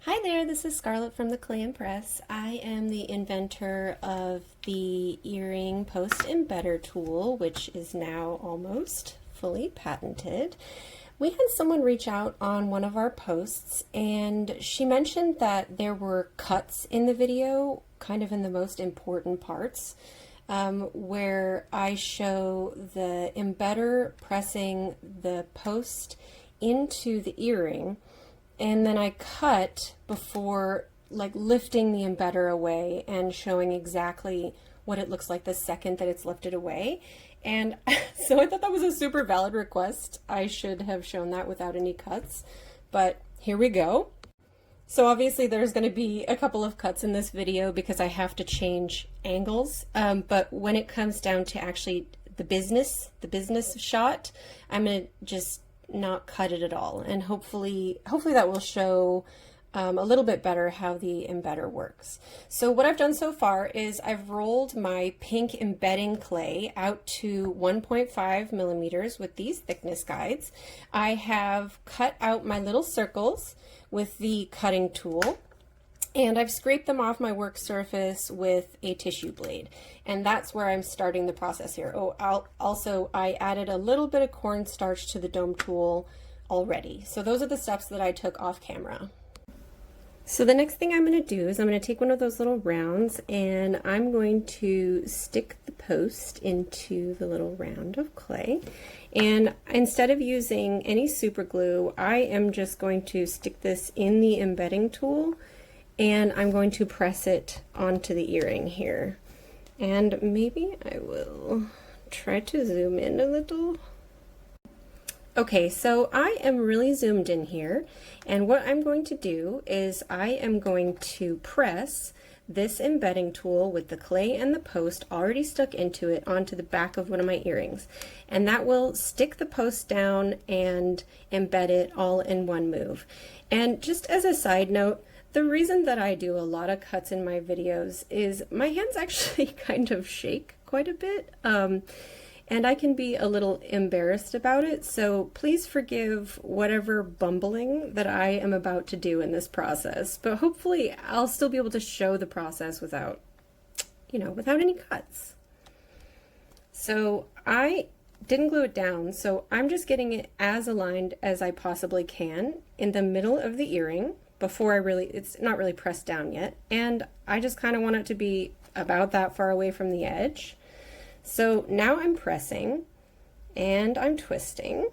Hi there, this is Scarlett from the Clay and Press. I am the inventor of the Earring Post Embedder Tool, which is now almost fully patented. We had someone reach out on one of our posts, and she mentioned that there were cuts in the video, kind of in the most important parts, where I show the embedder pressing the post into the earring, and then I cut before lifting the embedder away and showing exactly what it looks like the second that it's lifted away. And so I thought that was a super valid request. I should have shown that without any cuts, but here we go. So obviously there's going to be a couple of cuts in this video because I have to change angles, but when it comes down to actually the business shot, I'm going to just not cut it at all, and hopefully that will show a little bit better how the embedder works. So what I've done so far is I've rolled my pink embedding clay out to 1.5 millimeters with these thickness guides. I have cut out my little circles with the cutting tool, and I've scraped them off my work surface with a tissue blade, and that's where I'm starting the process here. Oh, I added a little bit of cornstarch to the dome tool already. So those are the steps that I took off camera. So the next thing I'm going to do is I'm going to take one of those little rounds, and I'm going to stick the post into the little round of clay. And instead of using any super glue, I am just going to stick this in the embedding tool, and I'm going to press it onto the earring here. And maybe I will try to zoom in a little. Okay, so I am really zoomed in here, and what I'm going to do is I am going to press this embedding tool with the clay and the post already stuck into it onto the back of one of my earrings, and that will stick the post down and embed it all in one move. And just as a side note, the reason that I do a lot of cuts in my videos is my hands actually kind of shake quite a bit, and I can be a little embarrassed about it, so please forgive whatever bumbling that I am about to do in this process, but hopefully I'll still be able to show the process without any cuts. So I didn't glue it down, so I'm just getting it as aligned as I possibly can in the middle of the earring before it's not really pressed down yet, and I just kind of want it to be about that far away from the edge. So now I'm pressing and I'm twisting,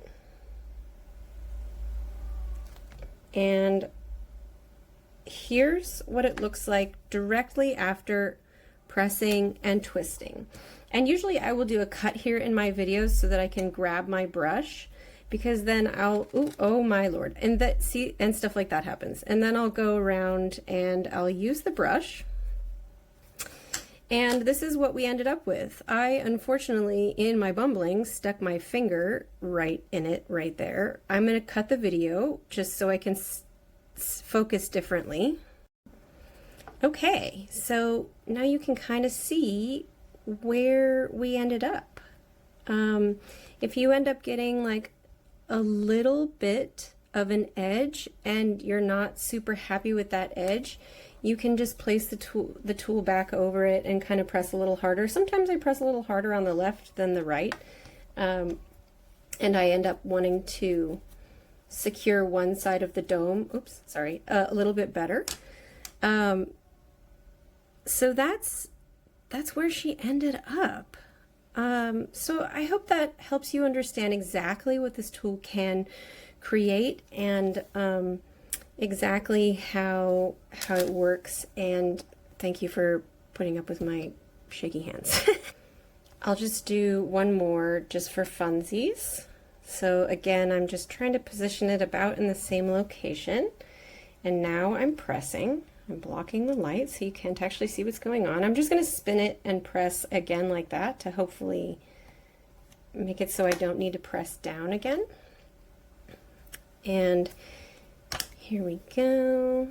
and here's what it looks like directly after pressing and twisting. And usually I will do a cut here in my videos so that I can grab my brush, because then I'll, oh my lord, and stuff like that happens. And then I'll go around and I'll use the brush, and this is what we ended up with. I unfortunately, in my bumbling, stuck my finger right in it, right there. I'm gonna cut the video just so I can focus differently. Okay, so now you can kind of see where we ended up. If you end up getting like a little bit of an edge and you're not super happy with that edge, you can just place the tool back over it and kind of press a little harder. Sometimes I press a little harder on the left than the right, and I end up wanting to secure one side of the dome, a little bit better. So that's where she ended up. So I hope that helps you understand exactly what this tool can create, and exactly how it works, and thank you for putting up with my shaky hands. I'll just do one more just for funsies. So again, I'm just trying to position it about in the same location, and now I'm pressing. I'm blocking the light so you can't actually see what's going on. I'm just going to spin it and press again like that to hopefully make it so I don't need to press down again. And here we go.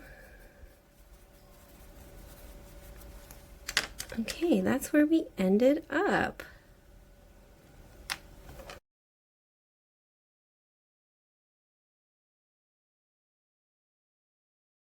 Okay, that's where we ended up.